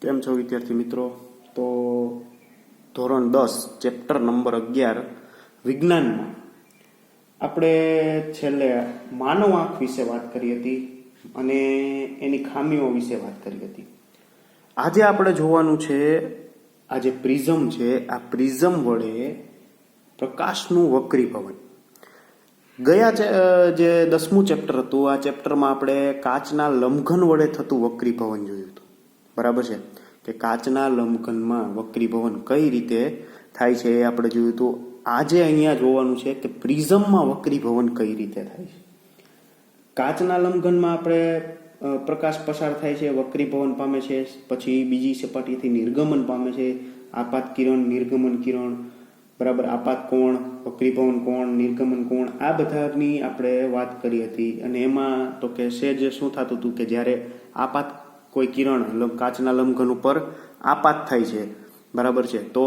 કેમ છો વિદ્યાર્થી મિત્રો? તો ધોરણ 10 ચેપ્ટર નંબર 11 વિજ્ઞાનમાં આપણે છેલ્લે માનવ આંખ વિશે વાત કરી હતી અને એની ખામીઓ વિશે વાત કરી હતી. આજે આપણે જોવાનું છે આ જે પ્રિઝમ છે, આ પ્રિઝમ વડે પ્રકાશનું વક્રીભવન. ગયા જે 10મું ચેપ્ટર હતું, આ ચેપ્ટરમાં આપણે કાચના લંબઘન વડે થતું વક્રીભવન જોયું હતું. બરાબર છે કે કાચના લંબઘનમાં વક્રીભવન કઈ રીતે થાય છે એ આપણે જોયું હતું. આજે અહીંયા જોવાનું છે કે પ્રિઝમમાં વક્રીભવન કઈ રીતે થાય છે. કાચના લંબઘનમાં આપણે પ્રકાશ પસાર થાય છે, વક્રીભવન પામે છે, પછી બીજી સપાટીથી નિર્ગમન પામે છે, આપાત કિરણ, નિર્ગમન કિરણ, બરાબર, આપાત કોણ, વક્રીભવન કોણ, નિર્ગમન કોણ, આ બધાની આપણે વાત કરી હતી. અને એમાં તો કે સેજ શું થતું હતું કે જ્યારે આપાત કોઈ કિરણ કાચના લંબઘન ઉપર આપાત થાય છે, બરાબર છે, તો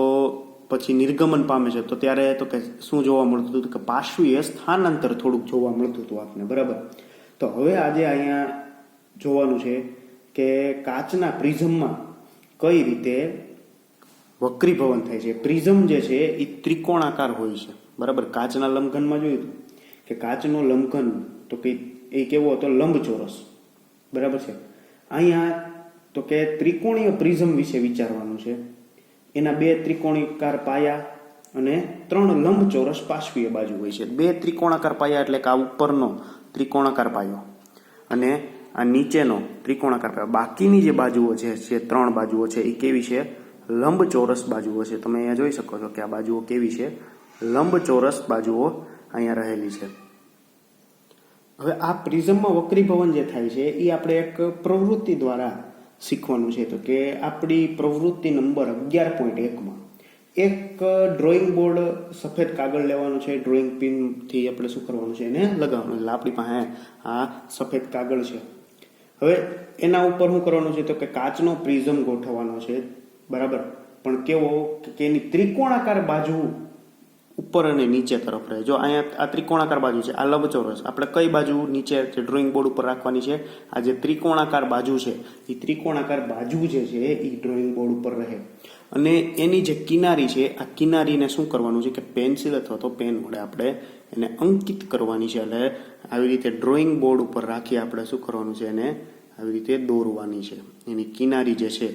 પછી નિર્ગમન પામે છે, તો ત્યારે તો કે શું જોવા મળતું હતું કે પાર્શ્વીય સ્થાનાંતર થોડુંક જોવા મળતું હતું આપને. બરાબર. તો હવે આજે અહીંયા જોવાનું છે કે કાચના પ્રિઝમમાં કઈ રીતે વક્રીભવન થાય છે. પ્રિઝમ જે છે એ ત્રિકોણાકાર હોય છે. બરાબર. કાચના લંબઘનમાં જોયું હતું કે કાચનો લંબઘન તો કે એ કેવો હતો? લંબચોરસ. બરાબર છે. અહીંયા તો કે ત્રિકોણીય પ્રિઝમ વિશે વિચારવાનું છે. એના 2 ત્રિકોણાકાર પાયા અને 3 લંબચોરસ પાર્શ્વીય બાજુ હોય છે. 2 ત્રિકોણાકાર પાયા એટલે કે આ ઉપરનો ત્રિકોણાકાર પાયો અને આ નીચેનો ત્રિકોણાકાર પાયો. બાકીની જે બાજુઓ છે, 3 બાજુઓ છે, એ કેવી છે? લંબચોરસ બાજુઓ છે. તમે અહીંયા જોઈ શકો છો કે આ બાજુઓ કેવી છે? લંબચોરસ બાજુઓ અહીંયા રહેલી છે. હવે આ પ્રિઝમમાં વક્રીભવન જે થાય છે એ આપણે એક પ્રવૃત્તિ દ્વારા શીખવાનું છે. તો કે આપણી પ્રવૃત્તિ નંબર 11.1માં એક ડ્રોઈંગ બોર્ડ, સફેદ કાગળ લેવાનું છે, ડ્રોઈંગ પિનથી આપણે શું કરવાનું છે? એને લગાવવાનું. એટલે આપણી પાસે આ સફેદ કાગળ છે. હવે એના ઉપર શું કરવાનું છે? તો કે કાચનો પ્રિઝમ ગોઠવવાનો છે. બરાબર. પણ કેવો કે એની ત્રિકોણાકાર બાજુ ઉપર અને નીચે તરફ રહે. જો અહીંયા આ ત્રિકોણાકાર બાજુ છે, આ લંબચોરસ, આપણે કઈ બાજુ નીચે જે ડ્રોઈંગ બોર્ડ ઉપર રાખવાની છે? આ જે ત્રિકોણાકાર બાજુ છે, એ ત્રિકોણાકાર બાજુ જે છે એ ડ્રોઈંગ બોર્ડ ઉપર રહે. અને એની જે કિનારી છે, આ કિનારીને શું કરવાનું છે કે પેન્સિલ અથવા તો પેન વડે આપણે એને અંકિત કરવાની છે. એટલે આવી રીતે ડ્રોઈંગ બોર્ડ ઉપર રાખી આપણે શું કરવાનું છે? એને આવી રીતે દોરવાની છે. એની કિનારી જે છે,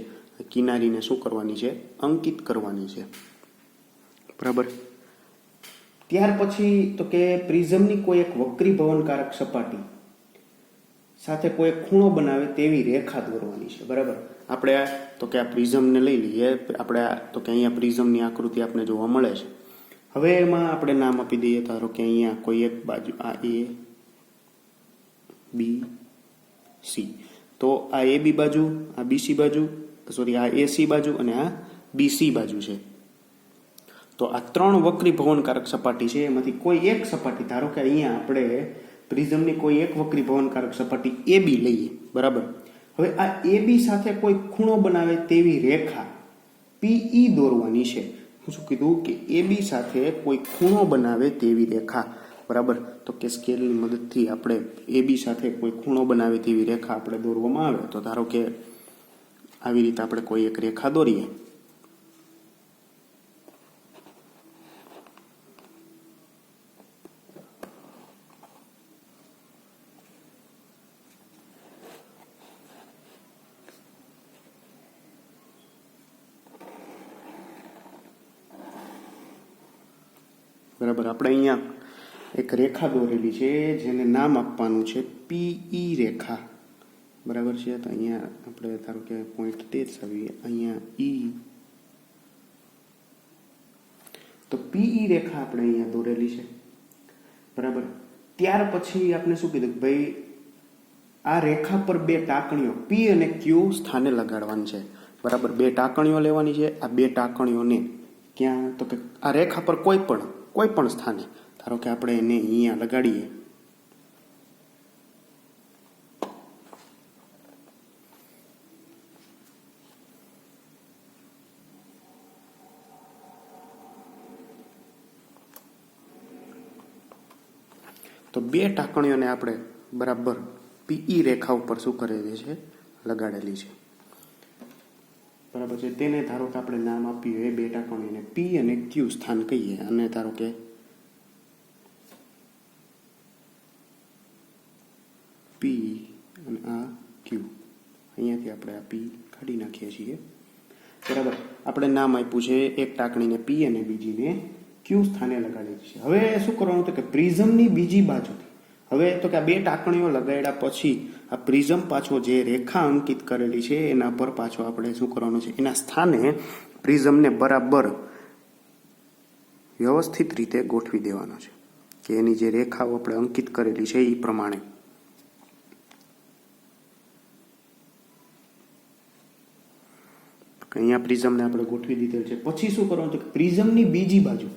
કિનારીને શું કરવાની છે? અંકિત કરવાની છે. બરાબર. ત્યાર પછી તો કે પ્રિઝમની કોઈ એક વક્રીભવનકારક સપાટી સાથે કોઈ ખૂણો બનાવે તેવી રેખા દોરવાની છે. બરાબર. આપણે તો કે આ પ્રિઝમને લઈ લઈએ. આપણે તો કે અહીંયા પ્રિઝમની આકૃતિ આપણે જોવા મળે છે. હવે એમાં આપણે નામ આપી દઈએ. ધારો કે અહીંયા કોઈ એક બાજુ આ A, B, C. તો આ AB બાજુ, આ BC બાજુ, સોરી, આ AC બાજુ અને આ BC બાજુ છે. તો આ 3 વક્રીભવનકારક સપાટી છે. એમાંથી કોઈ એક સપાટી, ધારો કે અહીંયા આપણે પ્રિઝમની કોઈ એક વક્રીભવનકારક સપાટી AB લઈએ. બરાબર. હવે આ AB સાથે કોઈ ખૂણો બનાવે તેવી રેખા PE દોરવાની છે. હું શું કીધું કે AB સાથે કોઈ ખૂણો બનાવે તેવી રેખા. બરાબર. તો કે સ્કેલની મદદથી આપણે AB સાથે કોઈ ખૂણો બનાવે તેવી રેખા આપણે દોરવામાં આવે. તો ધારો કે આવી રીતે આપણે કોઈ એક રેખા દોરીએ. બરાબર. આપણે અહીંયા એક રેખા દોરેલી છે જેને નામ આપવાનું છે PE રેખા. બરાબર છે. તો અહીંયા આપણે ધારો કે પોઈન્ટ તે જ આવીએ, અહીંયા E. તો PE રેખા આપણે અહીંયા દોરેલી છે. બરાબર. ત્યાર પછી આપણે શું કીધું કે ભાઈ આ રેખા પર 2 ટાંકણીઓ P અને Q સ્થાને લગાડવાની છે. બરાબર. 2 ટાંકણીઓ લેવાની છે. આ 2 ટાંકણીઓને ક્યાં? તો કે આ રેખા પર કોઈ પણ સ્થાને, ધારો કે આપણે એને અહીંયા લગાડીએ. તો 2 ટાંકણીઓને આપણે બરાબર PE રેખા ઉપર શું કરેલી છે? લગાડેલી છે. બરાબર છે. તેને ધારો કે આપણે નામ આપ્યું એ બે ટાંકણીઓને પી અને ક્યુ સ્થાન કહીએ, અને ધારો કે પી અને આ ક્યુ, અહીંયાથી આપણે આ પી કાઢી નાખીએ છીએ. બરાબર. આપણે નામ આપ્યું છે એક ટાંકણીને પી અને બીજીને ક્યુ સ્થાને લગાડેલી છે. હવે શું કરવાનું તો કે પ્રિઝમની બીજી બાજુથી, હવે તો કે આ બે ટાંકણીઓ લગાડ્યા પછી આ પ્રિઝમ પાછો જે રેખા અંકિત કરેલી છે એના પર પાછો આપણે શું કરવાનું છે, એના સ્થાને પ્રિઝમને બરાબર વ્યવસ્થિત રીતે ગોઠવી દેવાનો છે, કે એની જે રેખાઓ આપણે અંકિત કરેલી છે એ પ્રમાણે. અહીંયા પ્રિઝમને આપણે ગોઠવી દીધેલ છે. પછી શું કરવાનું છે, પ્રિઝમની બીજી બાજુ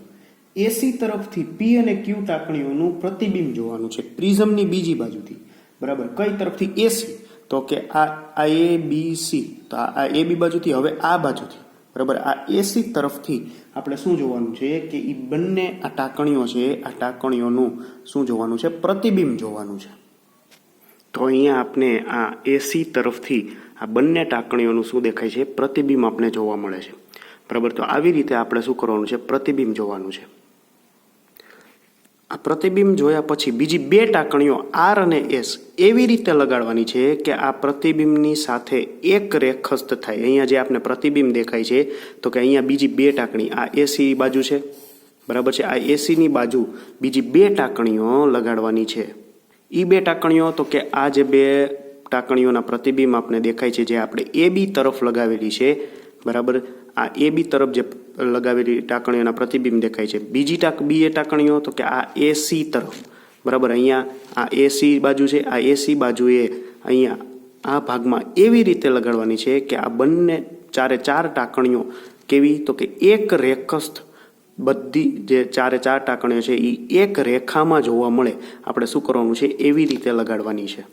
એસી તરફથી પી અને ક્યુ ટાંકણીઓનું પ્રતિબિંબ જોવાનું છે, પ્રિઝમની બીજી બાજુથી. બરાબર. કઈ તરફથી? એસી. તો કે આ એ બી સી, તો આ એ બી બાજુથી, હવે આ બાજુથી. બરાબર. આ એસી તરફથી આપણે શું જોવાનું છે કે એ બંને આ ટાંકણીઓ છે, આ ટાંકણીઓનું શું જોવાનું છે, પ્રતિબિંબ જોવાનું છે. તો અહીંયા આપણે આ એસી તરફથી આ બંને ટાંકણીઓનું શું દેખાય છે, પ્રતિબિંબ આપણે જોવા મળે છે. બરાબર. તો આવી રીતે આપણે શું કરવાનું છે, પ્રતિબિંબ જોવાનું છે. આ પ્રતિબિંબ જોયા પછી બીજી બે ટાંકણીઓ આર અને એસ એવી રીતે લગાડવાની છે કે આ પ્રતિબિંબની સાથે એક રેખસ્થ થાય. અહીંયા જે આપણે પ્રતિબિંબ દેખાય છે તો કે અહીંયા બીજી બે ટાંકણી, આ એસી બાજુ છે. બરાબર છે. આ એસીની બાજુ બીજી બે ટાંકણીઓ લગાડવાની છે. એ બે ટાંકણીઓ તો કે આ જે બે ટાંકણીઓના પ્રતિબિંબ આપણે દેખાય છે, જે આપણે એ બી તરફ લગાવેલી છે. બરાબર. આ એ બી તરફ જે લગાવેલી ટાંકણીઓના પ્રતિબિંબ દેખાય છે. બીજી બે ટાંકણીઓ તો કે આ એસી તરફ. બરાબર. અહીંયા આ એસી બાજુ છે, આ એસી બાજુએ અહીંયા આ ભાગમાં એવી રીતે લગાડવાની છે કે આ બંને ચારે ચાર ટાંકણીઓ કેવી તો કે એક રેખસ્થ, બધી જે ચારે ચાર ટાંકણીઓ છે એ એક રેખામાં જોવા મળે. આપણે શું કરવાનું છે, એવી રીતે લગાડવાની છે.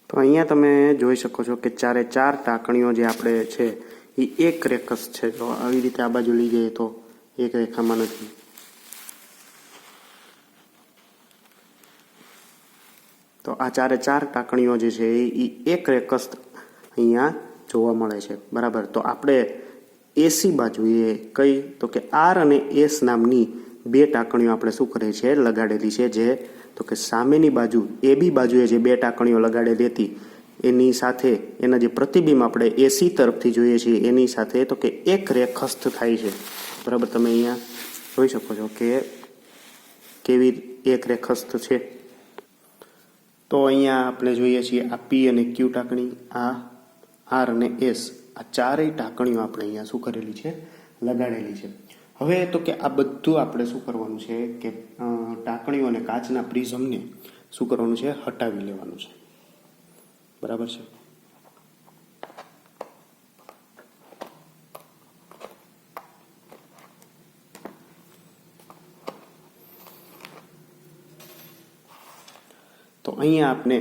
તો અહીંયા તમે જોઈ શકો છો કે ચારે ચાર ટાંકણીઓ જે આપણે છે એ એક રેખસ્થ છે. તો આવી રીતે આ બાજુ લઈ જઈએ તો એક રેખામાં નથી. તો આ ચારે ચાર ટાંકણીઓ જે છે એ એક રેખસ્થ અહીંયા જોવા મળે છે. બરાબર. તો આપણે એસી બાજુએ કઈ તો કે આર અને એસ નામની બે ટાંકણીઓ આપણે શું કરે છે, લગાડેલી છે. જે તો કે સામેની બાજુ એ બી બાજુએ જે બે ટાંકણીઓ લગાડેલી હતી એની સાથે એના જે પ્રતિબિંબ આપણે એસી તરફથી જોઈએ છીએ એની સાથે તો કે એક રેખસ્થ થાય છે. બરાબર. તમે અહીંયા જોઈ શકો છો કે કેવી એક રેખસ્થ છે. તો અહીંયા આપણે જોઈએ છીએ આ પી અને ક્યુ ટાંકણી, આ આર અને એસ, આ ચારેય ટાંકણીઓ આપણે અહીંયા શું કરેલી છે, લગાડેલી છે. હવે તો કે આ બધું આપણે શું કરવાનું છે કે ટાંકણીઓ અને કાચના પ્રિઝમને શું કરવાનું છે, હટાવી લેવાનું છે. બરાબર છે. તો અહીંયા આપણે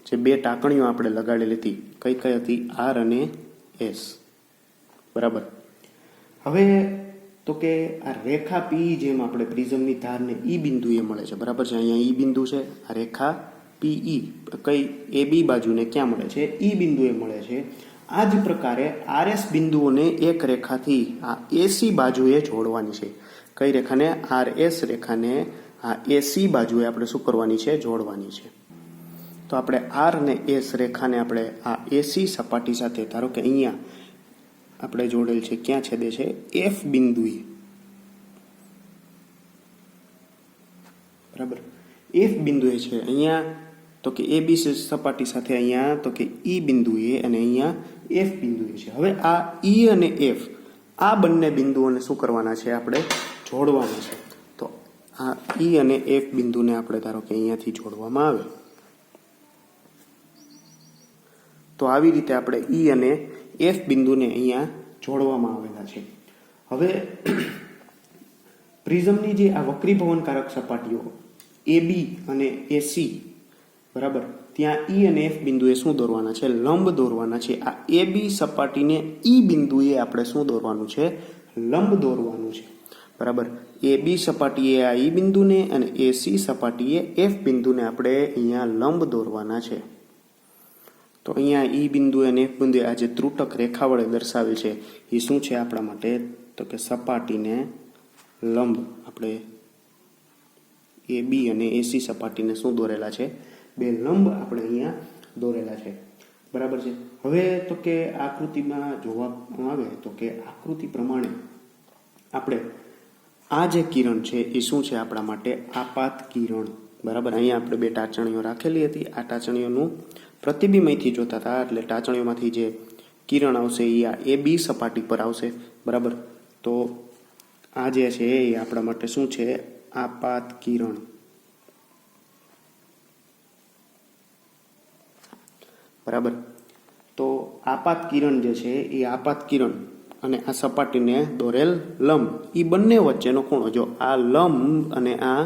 જે બે ટાંકણીઓ આપણે લગાડેલી હતી, કઈ કઈ હતી, આર અને એસ. બરાબર. હવે તો કે આ રેખા પી જેમ આપણે પ્રિઝમની ધારને ઈ બિંદુએ મળે છે. બરાબર છે. અહીંયા ઈ બિંદુ છે, આ રેખા પીઈ કઈ એ બી બાજુને ક્યાં મળે છે, ઈ બિંદુએ મળે છે. આ જ પ્રકારે આરએસ બિંદુઓને એક રેખાથી આ એસી બાજુએ જોડવાની છે. કઈ રેખાને, આરએસ રેખાને આ એસી બાજુએ આપણે શું કરવાની છે, જોડવાની છે. તો આપણે આર અને એસ રેખાને આપણે આ એસી સપાટી સાથે ધારો કે અહીંયા આપણે જોડેલ છે, ક્યાં છેદે છે, એફ બિંદુએ. બરાબર. એફ બિંદુએ છે અહીંયા તો કે એ બી સપાટી સાથે અહીંયા તો કે ઈ બિંદુએ અને અહીંયા એફ બિંદુએ છે. હવે આ ઈ અને એફ આ બંને બિંદુઓને શું કરવાના છે, આપણે જોડવાના છે. તો આ ઈ અને એફ બિંદુને આપણે ધારો કે અહીંયાથી જોડવામાં આવે. તો આવી રીતે આપણે ઈ અને એફ બિંદુને અહીંયા જોડવામાં આવેલા છે. હવે પ્રિઝમની જે આ વક્રીભવનકારક સપાટીઓ એ બી અને એસી, બરાબર, ત્યાં ઈ અને એફ બિંદુએ શું દોરવાના છે, લંબ દોરવાના છે. આ એ બી સપાટીને ઈ બિંદુએ આપણે શું દોરવાનું છે, લંબ દોરવાનું છે. બરાબર. એ બી સપાટીએ આ ઈ બિંદુને અને એસી સપાટીએ એફ બિંદુને આપણે અહીંયા લંબ દોરવાના છે. તો અહીંયા ઈ બિંદુ અને એફ બિંદુ આ જે ત્રુટક રેખા વડે દર્શાવે છે એ શું છે આપણા માટે? તો કે સપાટીને લંબ. આપણે એ બી અને એસી સપાટીને શું દોરેલા છે? બે લંબ આપણે અહીંયા દોરેલા છે. બરાબર છે. હવે તો કે આકૃતિમાં જોવામાં આવે તો કે આકૃતિ પ્રમાણે આપણે આ જે કિરણ છે એ શું છે આપણા માટે? આપાત કિરણ. બરાબર. અહીંયા આપણે બે ટાંચણીઓ રાખેલી હતી. આ ટાંચણીઓનું પ્રતિબિંબ અહીંથી જોતા હતા એટલે ટાંચણીઓમાંથી જે કિરણ આવશે એ આ એ બી સપાટી પર આવશે. બરાબર. તો આ જે છે એ આપણા માટે શું છે? આપાત કિરણ. બરાબર. તો આપાત કિરણ જે છે એ આપાત કિરણ અને આ સપાટીને દોરેલ લંબ એ બંને વચ્ચેનો ખૂણો. જો આ લંબ અને આ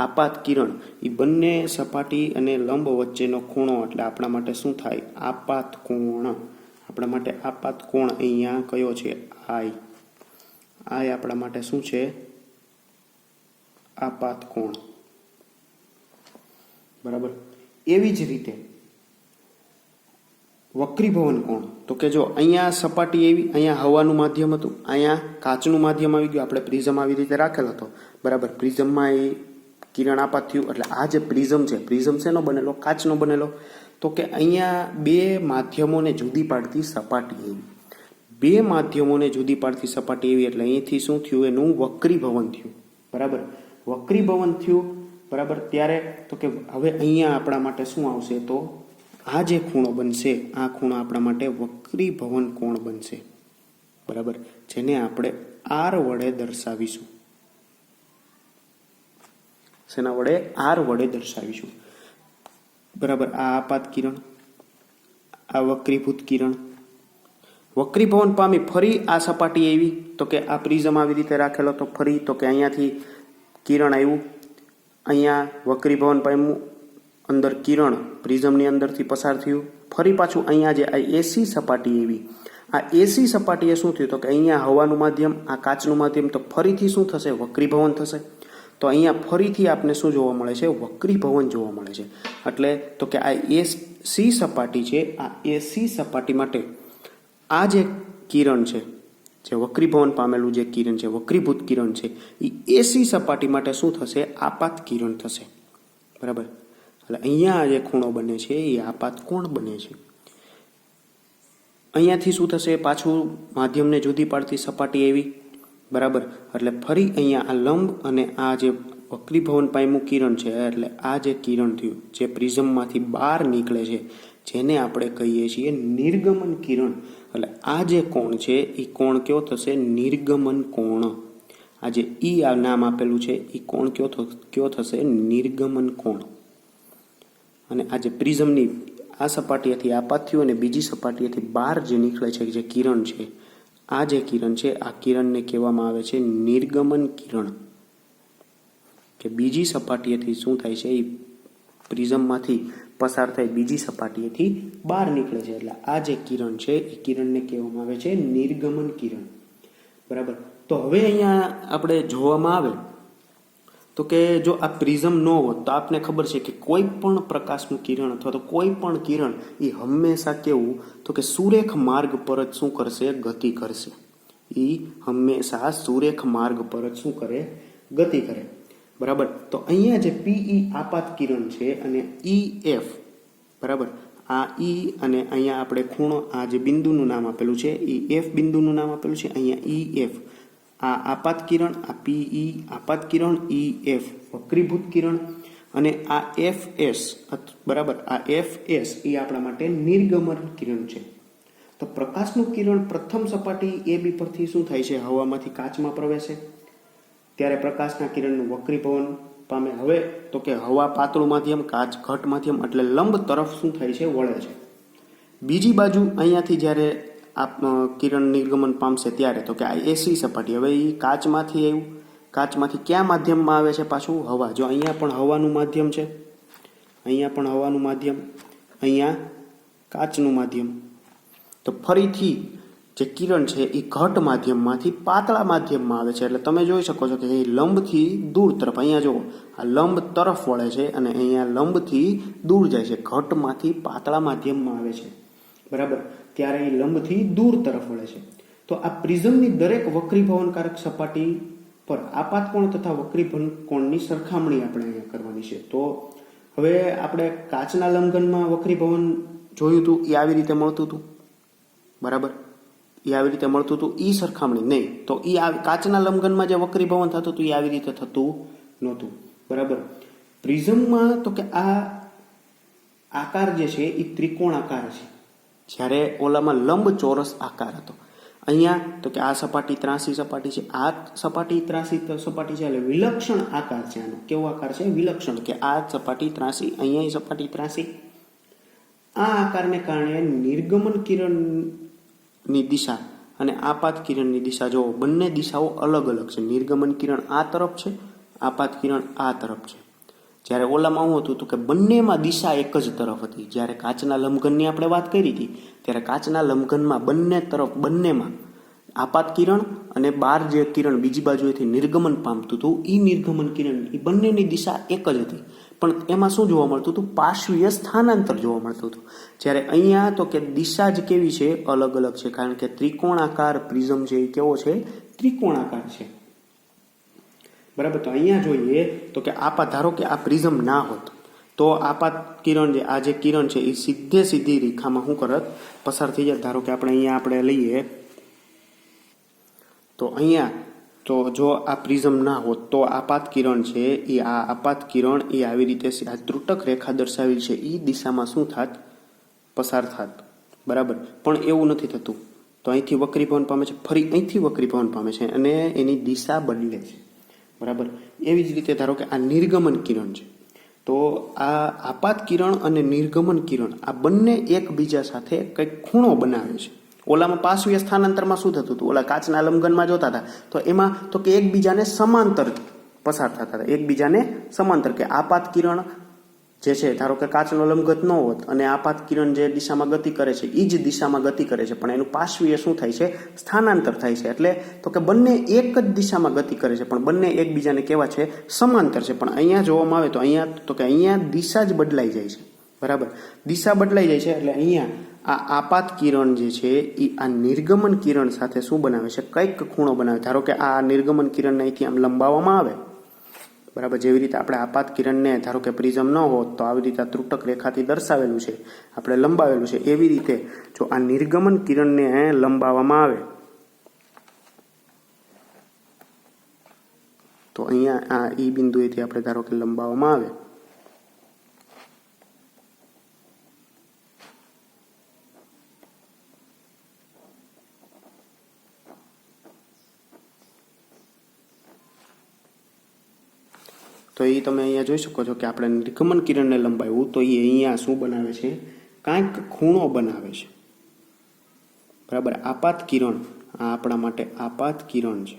આપાત કિરણ એ બંને સપાટી અને લંબ વચ્ચેનો ખૂણો એટલે આપણા માટે શું થાય? આપાત કોણ. આપણા માટે આપાત કોણ અહીંયા કયો છે? આઈ. આઈ આપણા માટે શું છે? આપાત કોણ. બરાબર. એવી જ રીતે વક્રીભવન કોણ. તો કે જો અહીંયા સપાટી એવી, અહીંયા હવાનું માધ્યમ હતું, અહીંયા કાચનું માધ્યમ આવી ગયું. આપણે પ્રિઝમ આવી રીતે રાખેલો હતો. બરાબર. પ્રિઝમમાં એ કિરણ આપાત થયું એટલે આ જે પ્રિઝમ છે, પ્રિઝમ શેનો બનેલો? કાચનો બનેલો. તો કે અહીંયા બે માધ્યમોને જુદી પાડતી સપાટી એવી. બે માધ્યમોને જુદી પાડતી સપાટી એવી એટલે અહીંથી શું થયું? એનું વક્રીભવન થયું. બરાબર. વક્રીભવન થયું. બરાબર. ત્યારે તો કે હવે અહીંયા આપણા માટે શું આવશે? તો આ જે ખૂણો બનશે આ ખૂણો આપણા માટે વક્રીભવન કોણ બનશે. બરાબર. જેને આપણે આર વડે દર્શાવીશું. શેના વડે? આર વડે દર્શાવીશું. બરાબર. આ આપાત કિરણ, આ વક્રીભૂત કિરણ. વક્રીભવન પામી ફરી આ સપાટી આવી તો કે આ પ્રિઝમ આવી રીતે રાખેલો તો ફરી તો કે અહીંયાથી કિરણ આવ્યું, અહીંયા વક્રીભવન પામ્યું, અંદર કિરણ પ્રિઝમની અંદરથી પસાર થયું. ફરી પાછું અહીંયા જે આ એસી સપાટી એવી, આ એસી સપાટીએ શું થયું? તો કે અહીંયા હવાનું માધ્યમ, આ કાચનું માધ્યમ, તો ફરીથી શું થશે? વક્રીભવન થશે. તો અહીંયા ફરીથી આપને શું જોવા મળે છે? વક્રીભવન જોવા મળે છે. એટલે તો કે આ એસી સપાટી છે, આ એસી સપાટી માટે આ જે કિરણ છે, જે વક્રીભવન પામેલું જે કિરણ છે, વક્રીભૂત કિરણ છે, એ એસી સપાટી માટે શું થશે? આપાત કિરણ થશે. બરાબર. એટલે અહીંયા જે ખૂણો બને છે એ આપાત કોણ બને છે. અહીંયાથી શું થશે? પાછું માધ્યમને જુદી પાડતી સપાટી એવી. બરાબર. એટલે ફરી અહીંયા આ લંબ અને આ જે વક્રીભવન પામ્યું કિરણ છે એટલે આ જે કિરણ થયું જે પ્રિઝમમાંથી બહાર નીકળે છે જેને આપણે કહીએ છીએ નિર્ગમન કિરણ. એટલે આ જે કોણ છે એ કોણ કયો થશે? નિર્ગમન કોણ. આ જે ઈ આ નામ આપેલું છે એ કોણ કયો થશે? નિર્ગમન કોણ. અને આ જે પ્રિઝમની આ સપાટીએથી આપાત થયું અને બીજી સપાટીએથી બહાર જે નીકળે છે જે કિરણ છે, આ જે કિરણ છે આ કિરણને કહેવામાં આવે છે નિર્ગમન કિરણ. કે બીજી સપાટીએથી શું થાય છે? એ પ્રિઝમમાંથી પસાર થઈ બીજી સપાટીએથી બહાર નીકળે છે એટલે આ જે કિરણ છે એ કિરણને કહેવામાં આવે છે નિર્ગમન કિરણ. બરાબર. તો હવે અહીંયા આપણે જોવામાં આવે તો કે જો આ પ્રિઝમ ન હોત તો આપને ખબર છે કે કોઈ પણ પ્રકાશનું કિરણ અથવા તો કોઈ પણ કિરણ એ હંમેશા કેવું? તો કે સુરેખ માર્ગ પર જ શું કરશે? ગતિ કરશે. એ હંમેશા સુરેખ માર્ગ પર જ શું કરે? ગતિ કરે. બરાબર. તો અહીંયા જે પીઈ આપાત કિરણ છે અને ઈ એફ. બરાબર. આ ઈ અને અહીંયા આપણે ખૂણો, આ જે બિંદુનું નામ આપેલું છે ઈ એફ બિંદુનું નામ આપેલું છે, અહીંયા ઈ એફ. આ આપાત કિરણ, આ પીઈ આપાત કિરણ, ઈ એફ વક્રીભૂત કિરણ અને આ એફ એસ. બરાબર. આ એફ એસ એ આપણા માટે નિર્ગમન કિરણ છે. તો પ્રકાશનું કિરણ પ્રથમ સપાટી એ બી પરથી શું થાય છે? હવામાંથી કાચમાં પ્રવેશે ત્યારે પ્રકાશના કિરણનું વક્રીભવન પામે. હવે તો કે હવા પાતળું માધ્યમ, કાચ ઘટ માધ્યમ એટલે લંબ તરફ શું થાય છે? વળે છે. બીજી બાજુ અહીંયાથી જ્યારે આ કિરણ નિર્ગમન પામશે ત્યારે તો કે આ એસી સપાટી, હવે એ કાચમાંથી આવ્યું, કાચમાંથી ક્યાં માધ્યમમાં આવે છે? પાછું હવા. જો અહીંયા પણ હવાનું માધ્યમ છે, અહીંયા પણ હવાનું માધ્યમ, અહીંયા કાચનું માધ્યમ. તો ફરીથી જે કિરણ છે એ ઘટ માધ્યમમાંથી પાતળા માધ્યમમાં આવે છે. એટલે તમે જોઈ શકો છો કે એ લંબથી દૂર તરફ, અહીંયા જુઓ આ લંબ તરફ વળે છે અને અહીંયા લંબથી દૂર જાય છે, ઘટમાંથી પાતળા માધ્યમમાં આવે છે, બરાબર, ત્યારે એ લંબથી દૂર તરફ વળે છે. તો આ પ્રિઝમની દરેક વક્રીભવનકારક સપાટી પર આપાત કોણ તથા વક્રીભવન કોણની સરખામણી આપણે અહીંયા કરવાની છે. તો હવે આપણે કાચના લંબઘનમાં વક્રીભવન જોયું હતું, એ આવી રીતે મળતું હતું, બરાબર, એ આવી રીતે મળતું હતું, એ સરખામણી નહીં. તો એ કાચના લંબઘનમાં જે વક્રીભવન થતું હતું એ આવી રીતે થતું નહોતું, બરાબર. પ્રિઝમમાં તો કે આ આકાર જે છે એ ત્રિકોણ આકાર છે, જ્યારે ઓલામાં લંબચોરસ આકાર હતો. અહીંયા તો કે આ સપાટી ત્રાસી સપાટી છે, આ સપાટી ત્રાસી સપાટી છે, એટલે વિલક્ષણ આકાર છે આનો. કેવો આકાર છે? વિલક્ષણ, કે આ સપાટી ત્રાસી, અહીંયા સપાટી ત્રાસી. આ આકારને કારણે નિર્ગમન કિરણની દિશા અને આપાત કિરણની દિશા જો બંને દિશાઓ અલગ અલગ છે. નિર્ગમન કિરણ આ તરફ છે, આપાત કિરણ આ તરફ છે. જ્યારે ઓલામાં શું હતું તો કે બંનેમાં દિશા એક જ તરફ હતી. જ્યારે કાચના લંબઘનની આપણે વાત કરી હતી ત્યારે કાચના લંબઘનમાં બંને તરફ, બંનેમાં આપાત કિરણ અને બહાર જે કિરણ બીજી બાજુએથી નિર્ગમન પામતું હતું એ નિર્ગમન કિરણ એ બંનેની દિશા એક જ હતી. પણ એમાં શું જોવા મળતું હતું? પાર્શ્વીય સ્થાનાંતર જોવા મળતું હતું. જ્યારે અહીંયા તો કે દિશા જ કેવી છે? અલગ અલગ છે, કારણ કે ત્રિકોણાકાર પ્રિઝમ છે એ કેવો છે? ત્રિકોણાકાર છે, બરાબર. તો અહીંયા જોઈએ તો કે આપાત, ધારો કે આ પ્રિઝમ ના હોત તો આપાત કિરણ જે આ જે કિરણ છે એ સીધી રેખામાં શું કરત? પસાર થઈ જાય. ધારો કે આપણે લઈએ તો અહીંયા તો જો આ પ્રિઝમ ના હોત તો આપાત કિરણ છે એ આ આપાત કિરણ એ આવી રીતે આ ત્રુટક રેખા દર્શાવી છે એ દિશામાં શું થાત? પસાર થાત, બરાબર. પણ એવું નથી થતું. તો અહીંથી વક્રીભવન પામે છે, ફરી અહીંથી વક્રીભવન પામે છે અને એની દિશા બદલે છે, બરાબર. એવી જ રીતે ધારો કે આ નિર્ગમન કિરણ છે, તો આ આપાત કિરણ અને નિર્ગમન કિરણ આ બંને એકબીજા સાથે કંઈક ખૂણો બનાવે છે. ઓલામાં પાર્શ્વીય સ્થાનાંતરમાં શું થતું હતું? ઓલા કાચના લંબઘનમાં જોતા હતા તો એમાં તો કે એકબીજાને સમાંતર પસાર થતા હતા, એકબીજાને સમાંતર. કે આપાત કિરણ જે છે, ધારો કે કાચનો લંબઘન ન હોત અને આપાત કિરણ જે દિશામાં ગતિ કરે છે એ જ દિશામાં ગતિ કરે છે, પણ એનું પાર્શ્વીય શું થાય છે? સ્થાનાંતર થાય છે. એટલે તો કે બંને એક જ દિશામાં ગતિ કરે છે પણ બંને એકબીજાને કેવા છે? સમાંતર છે. પણ અહીંયા જોવામાં આવે તો અહીંયા તો કે અહીંયા દિશા જ બદલાઈ જાય છે, બરાબર. દિશા બદલાઈ જાય છે એટલે અહીંયા આ આપાત કિરણ જે છે એ આ નિર્ગમન કિરણ સાથે શું બનાવે છે? કંઈક ખૂણો બનાવે. ધારો કે આ નિર્ગમન કિરણને અહીંથી આમ લંબાવવામાં આવે, બરાબર. જેવી રીતે આપણે આપાત કિરણને ધારો કે પ્રિઝમ ન હોત તો આવી રીતે ત્રુટક રેખાથી દર્શાવેલું છે, આપણે લંબાવેલું છે. એવી રીતે જો આ નિર્ગમન કિરણને લંબાવવામાં આવે તો અહીંયા આ ઈ બિંદુએથી આપણે ધારો કે લંબાવવામાં આવે તો એ તમે અહીંયા જોઈ શકો છો કે આપણે નિર્ગમન કિરણને લંબાવ્યું તો એ અહીંયા શું બનાવે છે? કાંઈક ખૂણો બનાવે છે, બરાબર. આપાત કિરણ આ આપણા માટે આપાત કિરણ છે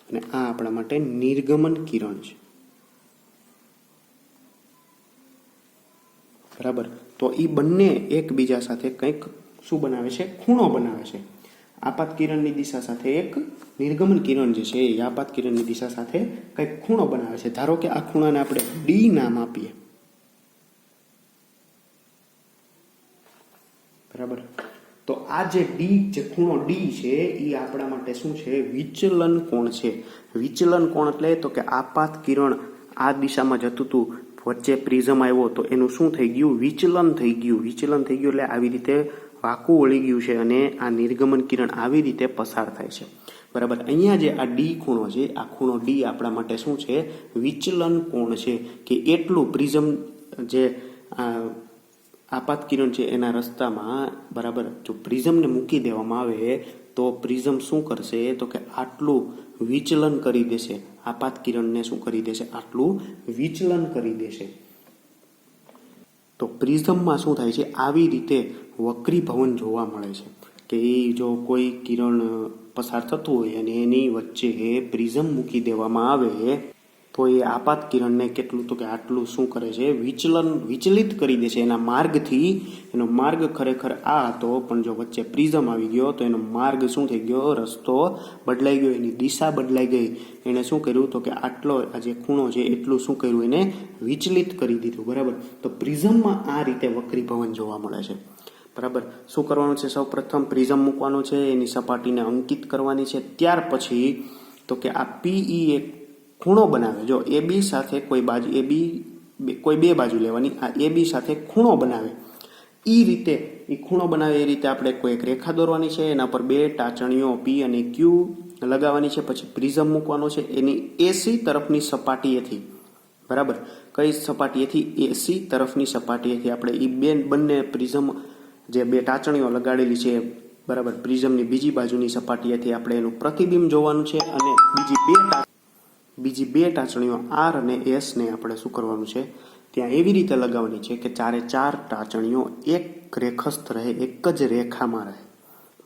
અને આ આપણા માટે નિર્ગમન કિરણ છે, બરાબર. તો એ બંને એકબીજા સાથે કંઈક શું બનાવે છે? ખૂણો બનાવે છે. આપાત કિરણની દિશા સાથે એક નિર્ગમન કિરણ જે છે એ આપાત કિરણની દિશા સાથે કંઈક ખૂણો બનાવે છે. ધારો કે આ ખૂણાને આપણે ડી નામ આપીએ, બરાબર. તો આ જે ખૂણો ડી છે એ આપણા માટે શું છે? વિચલન કોણ છે. વિચલન કોણ એટલે તો કે આપાત કિરણ આ દિશામાં જતું હતું, વચ્ચે પ્રિઝમ આવ્યો તો એનું શું થઈ ગયું? વિચલન થઈ ગયું. વિચલન થઈ ગયું એટલે આવી રીતે વાંકું વળી ગયું છે અને આ નિર્ગમન કિરણ આવી રીતે પસાર થાય છે, બરાબર. અહીંયા જે આ ડી ખૂણો છે, આ ખૂણો ડી આપણા માટે શું છે? વિચલન કોણ છે. કે એટલું પ્રિઝમ જે આપાત કિરણ છે એના રસ્તામાં, બરાબર, જો પ્રિઝમને મૂકી દેવામાં આવે તો પ્રિઝમ શું કરશે? તો કે આટલું વિચલન કરી દેશે. આપાત કિરણને શું કરી દેશે? આટલું વિચલન કરી દેશે. તો પ્રિઝમમાં શું થાય છે? આવી રીતે વક્રીભવન જોવા મળે છે. કે એ જો કોઈ કિરણ પસાર થતું હોય અને એની વચ્ચે પ્રિઝમ મૂકી દેવામાં આવે તો એ આપાત કિરણને કેટલું તો કે આટલું શું કરે છે, વિચલિત કરી દે છે એના માર્ગથી. એનો માર્ગ ખરેખર આ હતો, પણ જો વચ્ચે પ્રિઝમ આવી ગયો તો એનો માર્ગ શું થઈ ગયો, રસ્તો બદલાઈ ગયો, એની દિશા બદલાઈ ગઈ. એને શું કર્યું તો કે આટલો આ જે ખૂણો છે એટલું શું કર્યું, એને વિચલિત કરી દીધું. બરાબર. તો પ્રિઝમમાં આ રીતે વક્રીભવન જોવા મળે છે. બરાબર. શું કરવાનું છે, સૌ પ્રથમ પ્રિઝમ મૂકવાનો છે, એની સપાટીને અંકિત કરવાની છે. ત્યાર પછી તો કે આ પીઈ એક ખૂણો બનાવે. જો એ બી સાથે કોઈ બાજુ કોઈ બે બાજુ લેવાની, આ એ બી સાથે ખૂણો બનાવે. એ રીતે એ ખૂણો બનાવે એ રીતે આપણે કોઈ એક રેખા દોરવાની છે, એના પર બે ટાચણીઓ પી અને ક્યુ લગાવવાની છે. પછી પ્રિઝમ મૂકવાનો છે એની એસી તરફની સપાટીએથી. બરાબર. કઈ સપાટીએથી, એસી તરફની સપાટીએથી આપણે એ બંને પ્રિઝમ જે બે ટાચણીઓ લગાડેલી છે, બરાબર, પ્રિઝમની બીજી બાજુની સપાટીએથી આપણે એનું પ્રતિબિંબ જોવાનું છે. અને બીજી બે ટાચણીઓ આર અને એસ ને આપણે શું કરવાનું છે, ત્યાં એવી રીતે લગાવવાની છે કે ચારે ચાર ટાચણીઓ એક રેખસ્થ રહે, એક જ રેખામાં રહે.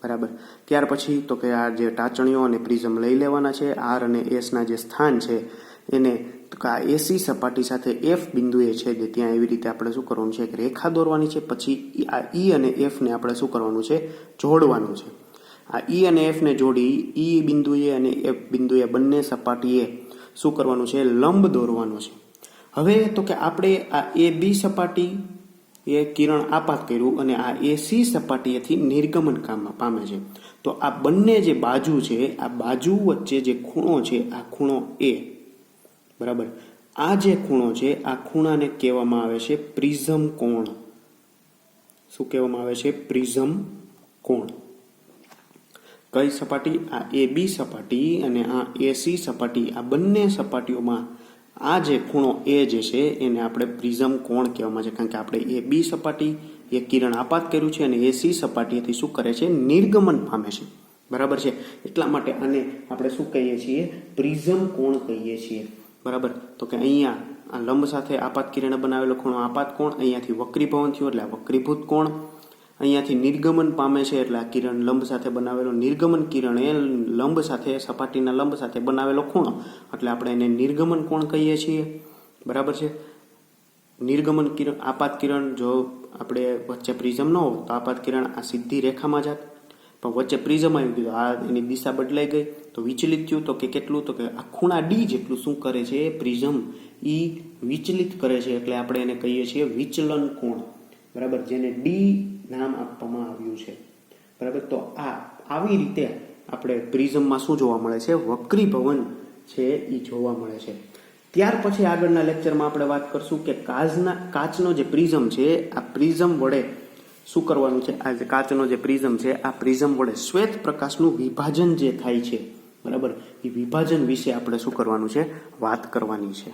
બરાબર. ત્યાર પછી તો કે આ જે ટાચણીઓ અને પ્રિઝમ લઈ લેવાના છે. આર અને એસના જે સ્થાન છે એને આ એસી સપાટી સાથે એફ બિંદુએ છેદે ત્યાં એવી રીતે આપણે શું કરવાનું છે, એક રેખા દોરવાની છે. પછી આ ઈ અને એફને આપણે શું કરવાનું છે, જોડવાનું છે. આ ઈ અને એફને જોડી ઈ બિંદુએ અને એફ બિંદુએ બંને સપાટીએ શું કરવાનું છે, લંબ દોરવાનું છે. હવે તો કે આપણે આ એ બી સપાટી એ કિરણ આપાત કર્યું અને આ એસી સપાટીએથી નિર્ગમન પામે છે. તો આ બંને જે બાજુ છે, આ બાજુ વચ્ચે જે ખૂણો છે, આ ખૂણો એ. બરાબર. આ જે ખૂણો છે, આ ખૂણાને કહેવામાં આવે છે પ્રિઝમ કોણ. શું કહેવામાં આવે છે, પ્રિઝમ કોણ. કઈ સપાટી, આ એ બી સપાટી અને આ એસી સપાટી, આ બંને સપાટીઓમાં આ જે ખૂણો એ જે છે એને આપણે પ્રિઝમ કોણ કહેવામાં છે. કારણ કે આપણે એ બી સપાટી એ કિરણ આપાત કર્યું છે અને એસી સપાટીથી શું કરે છે, નિર્ગમન પામે છે. બરાબર છે. એટલા માટે આને આપણે શું કહીએ છીએ, પ્રિઝમ કોણ કહીએ છીએ. બરાબર. તો કે અહીંયા આ લંબ સાથે આપાત કિરણે બનાવેલો ખૂણો આપાત કોણ, અહીંયાથી વક્રીભવન થયું એટલે આ વક્રીભૂત કોણ, અહીંયાથી નિર્ગમન પામે છે એટલે આ કિરણ લંબ સાથે બનાવેલો નિર્ગમન કિરણ એ લંબ સાથે સપાટીના લંબ સાથે બનાવેલો ખૂણો એટલે આપણે એને નિર્ગમન કોણ કહીએ છીએ. બરાબર છે. નિર્ગમન કિરણ, આપાત કિરણ જો આપણે વચ્ચે પ્રિઝમ ન હોય તો આપાત કિરણ આ સીધી રેખામાં જાત, પણ વચ્ચે પ્રિઝમ આવી ગયું, આ એની દિશા બદલાઈ ગઈ તો વિચલિત થયું. તો કે કેટલું, તો કે આ ખૂણા ડી જેટલું શું કરે છે, પ્રિઝમ ઈ વિચલિત કરે છે એટલે આપણે એને કહીએ છીએ વિચલન કોણ. બરાબર. જેને ડી નામ આપવામાં આવ્યું છે. બરાબર. તો આવી રીતે આપણે પ્રિઝમમાં શું જોવા મળે છે, વક્રીભવન છે એ જોવા મળે છે. ત્યાર પછી આગળના લેક્ચરમાં આપણે વાત કરશું કે કાચનો જે પ્રિઝમ છે, આ પ્રિઝમ વડે શું કરવાનું છે, આ કાચનો જે પ્રિઝમ છે આ પ્રિઝમ વડે શ્વેત પ્રકાશનું વિભાજન જે થાય છે, બરાબર, એ વિભાજન વિશે આપણે શું કરવાનું છે, વાત કરવાની છે.